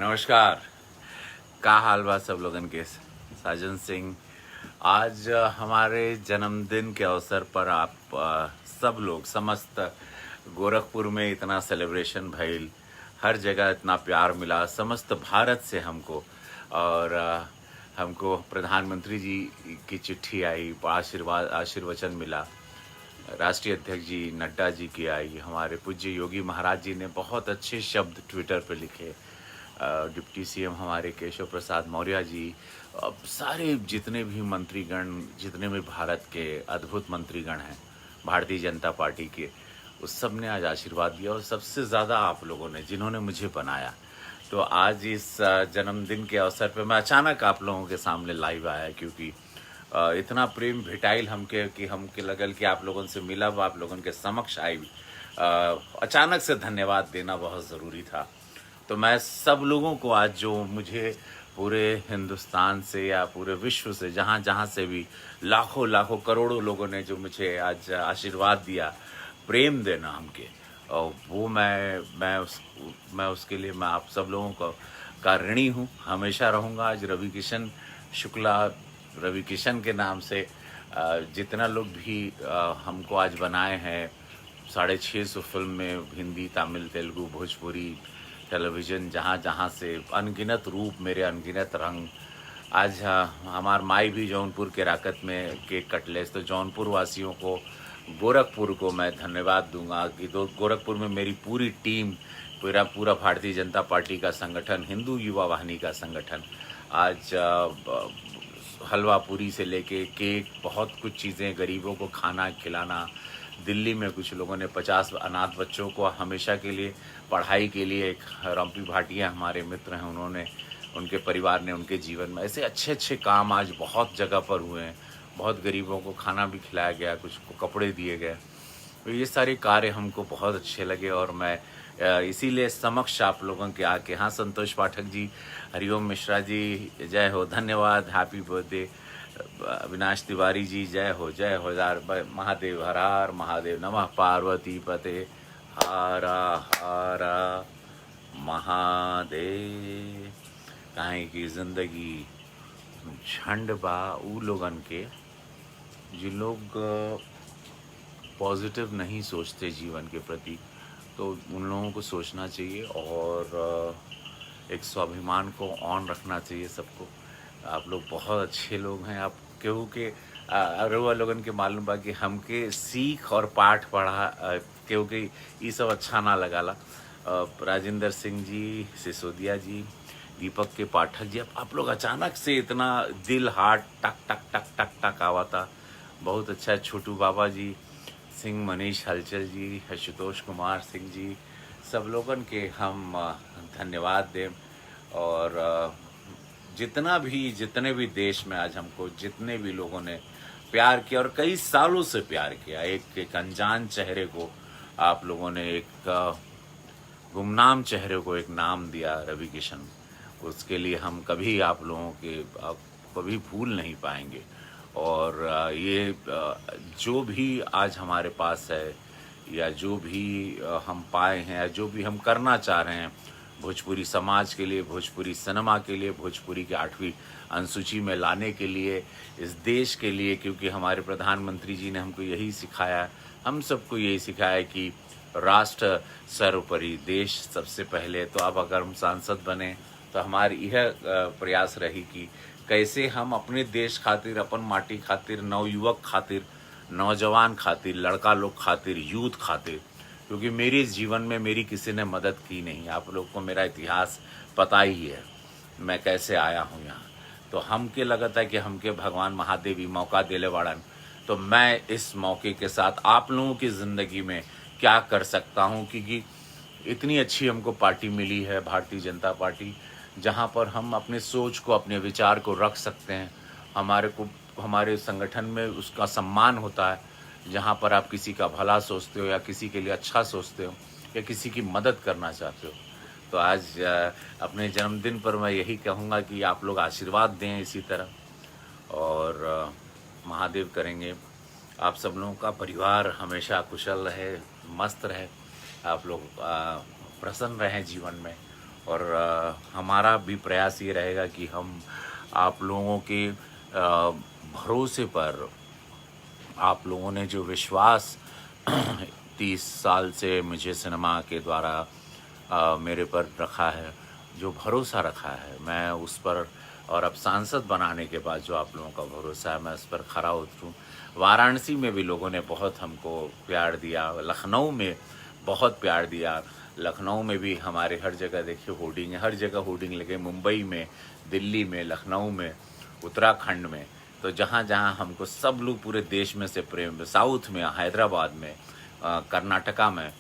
नमस्कार। का हाल बा सब लोगन के। साजन सिंह, आज हमारे जन्मदिन के अवसर पर आप सब लोग समस्त गोरखपुर में इतना सेलिब्रेशन भइल, हर जगह इतना प्यार मिला समस्त भारत से हमको। और हमको प्रधानमंत्री जी की चिट्ठी आई, आशीर्वचन मिला। राष्ट्रीय अध्यक्ष जी नड्डा जी की आई, हमारे पूज्य योगी महाराज जी ने बहुत अच्छे शब्द ट्विटर पर लिखे। डिप्टी सीएम हमारे केशव प्रसाद मौर्य जी, सारे जितने भी मंत्रीगण, जितने भी भारत के अद्भुत मंत्रीगण हैं भारतीय जनता पार्टी के, उस सब ने आज आशीर्वाद दिया। और सबसे ज़्यादा आप लोगों ने, जिन्होंने मुझे बनाया। तो आज इस जन्मदिन के अवसर पर मैं अचानक आप लोगों के सामने लाइव आया, क्योंकि इतना प्रेम भेटाइल हमके कि हमके लगल कि आप लोगों से मिलब, आप लोगों के समक्ष आई। अचानक से धन्यवाद देना बहुत ज़रूरी था। तो मैं सब लोगों को आज, जो मुझे पूरे हिंदुस्तान से या पूरे विश्व से, जहाँ जहाँ से भी लाखों लाखों करोड़ों लोगों ने जो मुझे आज आशीर्वाद दिया, प्रेम देना हमके, और वो मैं उसके लिए मैं आप सब लोगों का ऋणी हूँ, हमेशा रहूँगा। आज रवि किशन के नाम से जितना लोग भी हमको आज बनाए हैं, 650 फिल्म में, हिंदी, तमिल, तेलुगु, भोजपुरी, टेलीविज़न, जहाँ जहाँ से अनगिनत रूप, मेरे अनगिनत रंग। आज हमार माई भी जौनपुर के राकत में केक कटलेस, तो जौनपुर वासियों को, गोरखपुर को मैं धन्यवाद दूंगा कि गोरखपुर में मेरी पूरी टीम, पूरा भारतीय जनता पार्टी का संगठन, हिंदू युवा वाहिनी का संगठन आज हलवा पूरी से लेके केक, बहुत कुछ चीज़ें, गरीबों को खाना खिलाना। दिल्ली में कुछ लोगों ने 50 अनाथ बच्चों को हमेशा के लिए पढ़ाई के लिए, एक रम्पी भाटिया हमारे मित्र हैं, उन्होंने, उनके परिवार ने, उनके जीवन में ऐसे अच्छे अच्छे काम आज बहुत जगह पर हुए हैं। बहुत गरीबों को खाना भी खिलाया गया, कुछ को कपड़े दिए गए। तो ये सारे कार्य हमको बहुत अच्छे लगे, और मैं इसीलिए समक्ष आप लोगों के आके, हाँ, संतोष पाठक जी, हरिओम मिश्रा जी, जय हो, धन्यवाद, हैप्पी बर्थडे। अविनाश तिवारी जी, जय हो महादेव, हर हर महादेव, नमः पार्वती पते, हरा हरा महादेव। काहे की जिंदगी झंड बा ऊ लोगन के, जिन लोग पॉजिटिव नहीं सोचते जीवन के प्रति, तो उन लोगों को सोचना चाहिए, और एक स्वाभिमान को ऑन रखना चाहिए सबको। आप लोग बहुत अच्छे लोग हैं। आप क्योंकि अरुआ लोगन के मालूम बा कि हमके सीख और पाठ पढ़ा, क्योंकि ये सब अच्छा ना लगाला। राजेंद्र सिंह जी, सिसोदिया जी, दीपक के पाठक जी, आप लोग अचानक से इतना दिल, हार्ट टक टक टक टक टक आवा था, बहुत अच्छा। छोटू बाबा जी सिंह, मनीष हलचल जी, आशुतोष कुमार सिंह जी, सब लोगन के हम धन्यवाद दें। और जितने भी देश में आज हमको, जितने भी लोगों ने प्यार किया, और कई सालों से प्यार किया, एक अनजान चेहरे को आप लोगों ने, एक गुमनाम चेहरे को एक नाम दिया, रवि किशन। उसके लिए हम कभी आप लोगों के कभी भूल नहीं पाएंगे। और ये जो भी आज हमारे पास है, या जो भी हम पाए हैं, या जो भी हम करना चाह रहे हैं भोजपुरी समाज के लिए, भोजपुरी सिनेमा के लिए, भोजपुरी के 8वीं अनुसूची में लाने के लिए, इस देश के लिए, क्योंकि हमारे प्रधानमंत्री जी ने हमको यही सिखाया, हम सबको यही सिखाया कि राष्ट्र सर्वोपरि, देश सबसे पहले। तो अब अगर हम सांसद बने, तो हमारी यह प्रयास रही कि कैसे हम अपने देश खातिर, अपन माटी खातिर, नवयुवक खातिर, नौजवान खातिर, लड़का लोग खातिर, यूथ खातिर, क्योंकि मेरे जीवन में मेरी किसी ने मदद की नहीं। आप लोग को मेरा इतिहास पता ही है, मैं कैसे आया हूँ यहाँ। तो हमके लगता है कि हमके भगवान महादेव ही मौका देले वाड़न। तो मैं इस मौके के साथ आप लोगों की ज़िंदगी में क्या कर सकता हूँ, क्योंकि इतनी अच्छी हमको पार्टी मिली है, भारतीय जनता पार्टी, जहाँ पर हम अपने सोच को, अपने विचार को रख सकते हैं। हमारे संगठन में उसका सम्मान होता है, जहाँ पर आप किसी का भला सोचते हो, या किसी के लिए अच्छा सोचते हो, या किसी की मदद करना चाहते हो। तो आज अपने जन्मदिन पर मैं यही कहूँगा कि आप लोग आशीर्वाद दें इसी तरह, और महादेव करेंगे आप सब लोगों का परिवार हमेशा कुशल रहे, मस्त रहे, आप लोग प्रसन्न रहें जीवन में, और हमारा भी प्रयास ये रहेगा कि हम आप लोगों के भरोसे पर, आप लोगों ने जो विश्वास 30 साल से मुझे सिनेमा के द्वारा मेरे पर रखा है, जो भरोसा रखा है, मैं उस पर, और अब सांसद बनाने के बाद जो आप लोगों का भरोसा है, मैं उस पर खरा उतरूं। वाराणसी में भी लोगों ने बहुत हमको प्यार दिया, लखनऊ में बहुत प्यार दिया। लखनऊ में भी हमारे हर जगह देखिए होर्डिंग है, हर जगह होर्डिंग लगे, मुंबई में, दिल्ली में, लखनऊ में, उत्तराखंड में। तो जहाँ जहाँ हमको सब लोग पूरे देश में से प्रेम, साउथ में, हैदराबाद में, कर्नाटका में,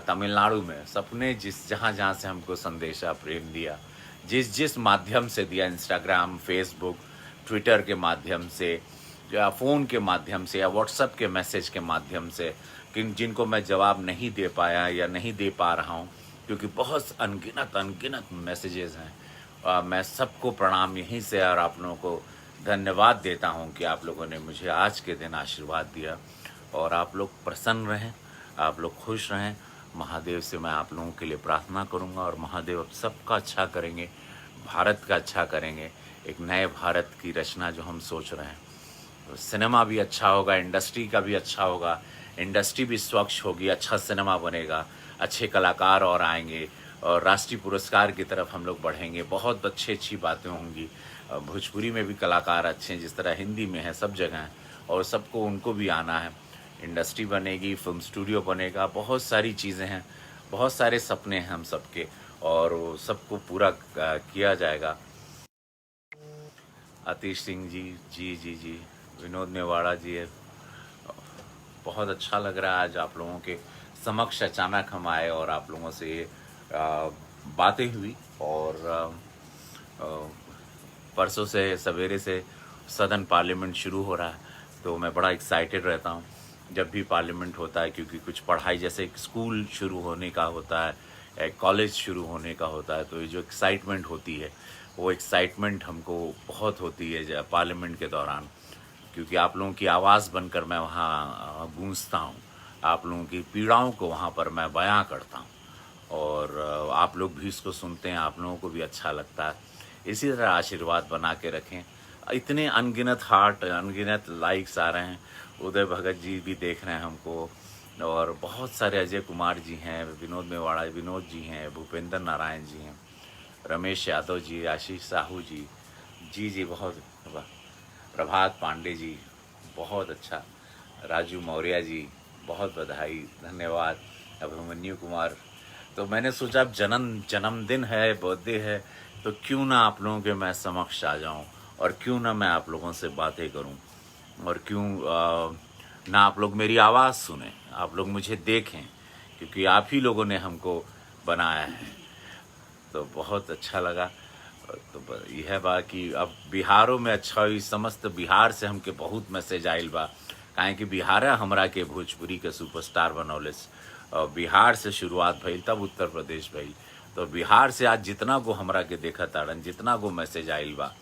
तमिलनाडु में, सबने जहाँ जहाँ से हमको संदेशा प्रेम दिया, जिस जिस माध्यम से दिया, इंस्टाग्राम, फेसबुक, ट्विटर के माध्यम से, या फ़ोन के माध्यम से, या व्हाट्सएप के मैसेज के माध्यम से, जिनको मैं जवाब नहीं दे पाया या नहीं दे पा रहा हूँ, क्योंकि बहुत अनगिनत मैसेजेस हैं। मैं सबको प्रणाम यहीं से और आप लोगों को धन्यवाद देता हूँ कि आप लोगों ने मुझे आज के दिन आशीर्वाद दिया। और आप लोग प्रसन्न रहें, आप लोग खुश रहें। महादेव से मैं आप लोगों के लिए प्रार्थना करूंगा, और महादेव अब सबका अच्छा करेंगे, भारत का अच्छा करेंगे। एक नए भारत की रचना जो हम सोच रहे हैं, तो सिनेमा भी अच्छा होगा, इंडस्ट्री का भी अच्छा होगा, इंडस्ट्री भी स्वच्छ होगी, अच्छा सिनेमा बनेगा, अच्छे कलाकार और आएंगे, और राष्ट्रीय पुरस्कार की तरफ हम लोग बढ़ेंगे। बहुत अच्छी बातें होंगी। भोजपुरी में भी कलाकार अच्छे हैं, जिस तरह हिंदी में है, सब जगह हैं, और सबको उनको भी आना है। इंडस्ट्री बनेगी, फिल्म स्टूडियो बनेगा, बहुत सारी चीज़ें हैं, बहुत सारे सपने हैं हम सबके, और वो सबको पूरा किया जाएगा। आतिश सिंह जी, जी, विनोद मेवाड़ा जी है। बहुत अच्छा लग रहा है आज आप लोगों के समक्ष अचानक हम आए और आप लोगों से बातें हुई। और परसों से सवेरे से सदन पार्लियामेंट शुरू हो रहा है, तो मैं बड़ा एक्साइटेड रहता हूँ जब भी पार्लियामेंट होता है, क्योंकि कुछ पढ़ाई, जैसे एक स्कूल शुरू होने का होता है, एक कॉलेज शुरू होने का होता है, तो ये जो एक्साइटमेंट होती है, वो एक्साइटमेंट हमको बहुत होती है पार्लियामेंट के दौरान, क्योंकि आप लोगों की आवाज़ बनकर मैं वहाँ गूंजता हूँ, आप लोगों की पीड़ाओं को वहाँ पर मैं बयां करता हूँ, और आप लोग भी इसको सुनते हैं, आप लोगों को भी अच्छा लगता है। इसी तरह आशीर्वाद बना के रखें। इतने अनगिनत हार्ट, अनगिनत लाइक्स आ रहे हैं। उदय भगत जी भी देख रहे हैं हमको, और बहुत सारे, अजय कुमार जी हैं, विनोद मेवाड़ा, विनोद जी हैं, भूपेंद्र नारायण जी हैं, रमेश यादव जी, आशीष साहू जी, जी बहुत, प्रभात पांडे जी, बहुत अच्छा, राजू मौर्य जी, बहुत बधाई, धन्यवाद, अभिमन्यु कुमार। तो मैंने सोचा अब जन्मदिन है, बर्थडे है, तो क्यों ना आप लोगों के मैं समक्ष आ जाऊं, और क्यों ना मैं आप लोगों से बातें करूं, और क्यों ना आप लोग मेरी आवाज़ सुने, आप लोग मुझे देखें, क्योंकि आप ही लोगों ने हमको बनाया है। तो बहुत अच्छा लगा। तो यह बा कि अब बिहारों में अच्छा हुई, समस्त बिहार से हमके बहुत मैसेज आइल बा, काहे कि बिहार हमरा के भोजपुरी के सुपरस्टार बनौलेस, और बिहार से शुरुआत भइल, तब उत्तर प्रदेश भइल। तो बिहार से आज जितना को हमरा के देखा ताड़न, जितना को मैसेज आइल बा,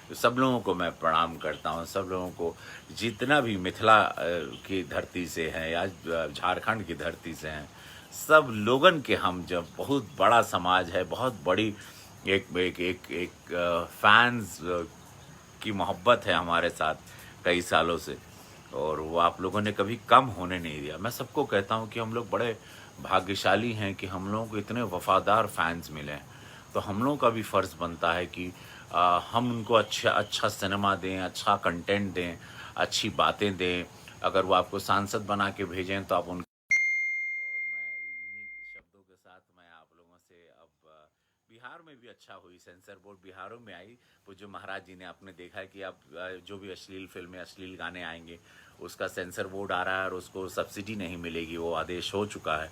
तो सब लोगों को मैं प्रणाम करता हूँ। सब लोगों को, जितना भी मिथिला की धरती से हैं या झारखंड की धरती से हैं, सब लोगन के हम, जब बहुत बड़ा समाज है, बहुत बड़ी एक फैंस की मोहब्बत है हमारे साथ कई सालों से, और वो आप लोगों ने कभी कम होने नहीं दिया। मैं सबको कहता हूँ कि हम लोग बड़े भाग्यशाली हैं कि हम लोगों को इतने वफादार फैंस मिले हैं। तो हम लोगों का भी फ़र्ज़ बनता है कि हम उनको अच्छा सिनेमा दें, अच्छा कंटेंट दें, अच्छी बातें दें। अगर वो आपको सांसद बना के भेजें तो आप उन, और मैं इन्हीं शब्दों के साथ मैं आप लोगों से अब बिहार में भी अच्छा हुई, सेंसर बोर्ड बिहारों में आई। पूज्य महाराज जी ने, आपने देखा है कि अब जो भी अश्लील फिल्में, अश्लील गाने आएंगे, उसका सेंसर बोर्ड आ रहा है और उसको सब्सिडी नहीं मिलेगी, वो आदेश हो चुका है।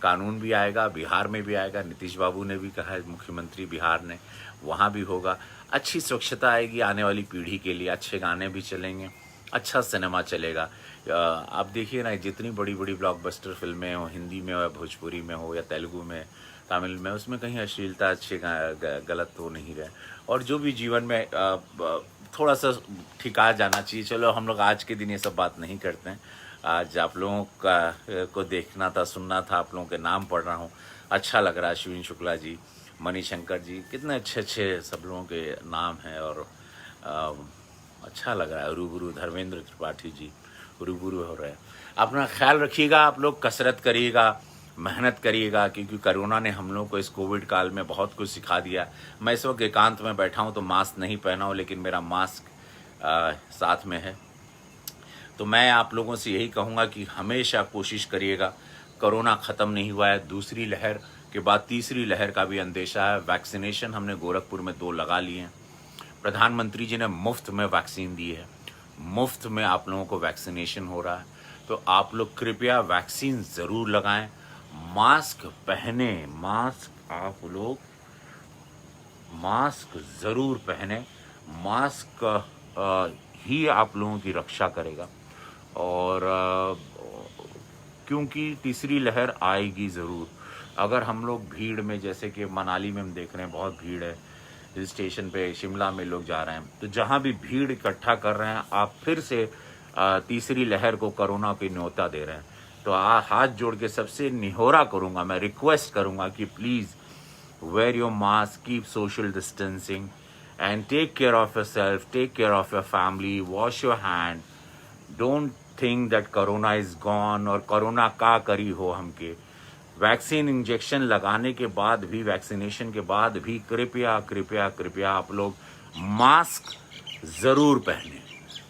कानून भी आएगा, बिहार में भी आएगा, नीतीश बाबू ने भी कहा है, मुख्यमंत्री बिहार ने, वहाँ भी होगा। अच्छी स्वच्छता आएगी आने वाली पीढ़ी के लिए, अच्छे गाने भी चलेंगे, अच्छा सिनेमा चलेगा। आप देखिए ना, जितनी बड़ी बड़ी ब्लॉकबस्टर फिल्में हो, हिंदी में हो या भोजपुरी में हो या तेलुगु में, तमिल में, उसमें कहीं अश्लीलता अच्छे गलत तो नहीं रहे। और जो भी जीवन में थोड़ा सा ठिका जाना चाहिए। चलो हम लोग आज के दिन ये सब बात नहीं करते हैं। आज आप लोगों का को देखना था, सुनना था, आप लोगों के नाम पढ़ रहा हूँ, अच्छा लग रहा है। अश्विन शुक्ला जी, मणिशंकर जी, कितने अच्छे अच्छे सब लोगों के नाम हैं। और अ, अच्छा लग रहा है। रूबरू धर्मेंद्र त्रिपाठी जी रूबरू हो रहे हैं। अपना ख्याल रखिएगा, आप लोग कसरत करिएगा, मेहनत करिएगा, क्योंकि कोरोना ने हम लोग को इस कोविड काल में बहुत कुछ सिखा दिया। मैं इस वक्त एकांत में बैठा हूँ तो मास्क नहीं पहना हूँ, लेकिन मेरा मास्क साथ में है। तो मैं आप लोगों से यही कहूँगा कि हमेशा कोशिश करिएगा। कोरोना ख़त्म नहीं हुआ है, दूसरी लहर के बाद तीसरी लहर का भी अंदेशा है। वैक्सीनेशन हमने गोरखपुर में 2 लगा लिए हैं। प्रधानमंत्री जी ने मुफ्त में वैक्सीन दी है, मुफ्त में आप लोगों को वैक्सीनेशन हो रहा है। तो आप लोग कृपया वैक्सीन ज़रूर लगाएं, मास्क पहने, आप लोग मास्क ज़रूर पहने। मास्क ही आप लोगों की रक्षा करेगा। और क्योंकि तीसरी लहर आएगी ज़रूर। अगर हम लोग भीड़ में, जैसे कि मनाली में हम देख रहे हैं बहुत भीड़ है, हिल स्टेशन पे शिमला में लोग जा रहे हैं, तो जहाँ भी भीड़ इकट्ठा कर रहे हैं, आप फिर से तीसरी लहर को कोरोना की न्योता दे रहे हैं। तो हाथ जोड़ के सबसे निहोरा करूँगा, मैं रिक्वेस्ट करूँगा कि please wear your mask, keep social distancing, and take care of yourself, take care of your family, wash your hand. Don't think that corona is gone और कोरोना का करी हो हमके। वैक्सीन इंजेक्शन लगाने के बाद भी, वैक्सीनेशन के बाद भी कृपया कृपया कृपया आप लोग मास्क ज़रूर पहने।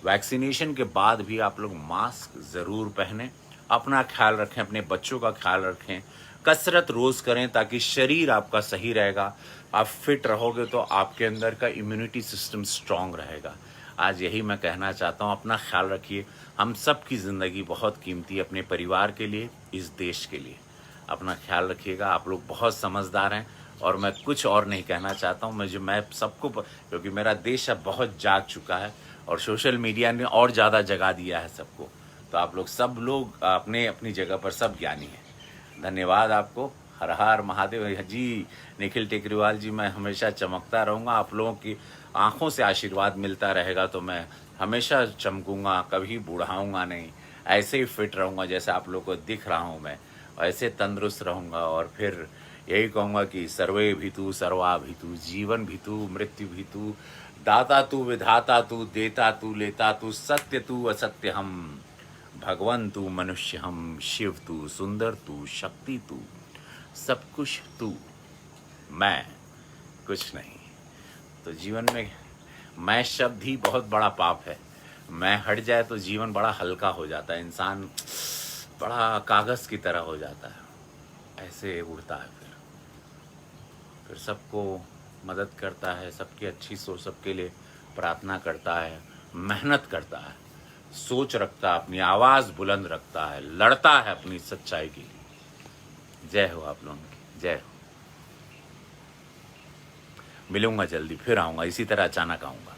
वैक्सीनेशन के बाद भी आप लोग मास्क ज़रूर पहने। अपना ख्याल रखें, अपने बच्चों का ख्याल रखें, कसरत रोज़ करें ताकि शरीर आपका सही रहेगा। आप फिट रहोगे तो आपके अंदर का इम्यूनिटी सिस्टम स्ट्रांग रहेगा। आज यही मैं कहना चाहता हूँ। अपना ख्याल रखिए। हम सब की ज़िंदगी बहुत कीमती है, अपने परिवार के लिए, इस देश के लिए। अपना ख्याल रखिएगा। आप लोग बहुत समझदार हैं और मैं कुछ और नहीं कहना चाहता हूँ। मैं सबको, क्योंकि मेरा देश अब बहुत जाग चुका है और सोशल मीडिया ने और ज़्यादा जगा दिया है सबको। तो आप लोग सब लोग अपने अपनी जगह पर सब ज्ञानी हैं। धन्यवाद आपको। हर हर महादेव जी। निखिल टेकरीवाल जी, मैं हमेशा चमकता रहूँगा। आप लोगों की आंखों से आशीर्वाद मिलता रहेगा तो मैं हमेशा चमकूँगा, कभी बूढ़ाऊँगा नहीं। ऐसे ही फिट रहूँगा जैसे आप लोग को दिख रहा हूँ मैं, ऐसे तंदुरुस्त रहूँगा। और फिर यही कहूँगा कि सर्वे भीतु सर्वा भीतु, जीवन भीतु मृत्यु भीतु, दाता तू विधाता तू, देता तू लेता तू, सत्य तू असत्य हम, भगवान तू मनुष्य हम, शिव तू, सुंदर तू, शक्ति तू, सब कुछ तू, मैं कुछ नहीं। तो जीवन में मैं शब्द ही बहुत बड़ा पाप है। मैं हट जाए तो जीवन बड़ा हल्का हो जाता है, इंसान बड़ा कागज़ की तरह हो जाता है, ऐसे उड़ता है। फिर सबको मदद करता है, सबकी अच्छी सोच, सबके लिए प्रार्थना करता है, मेहनत करता है, सोच रखता है, अपनी आवाज़ बुलंद रखता है, लड़ता है अपनी सच्चाई के लिए। जय हो आप लोगों की, जय हो। मिलूंगा जल्दी, फिर आऊँगा, इसी तरह अचानक आऊँगा।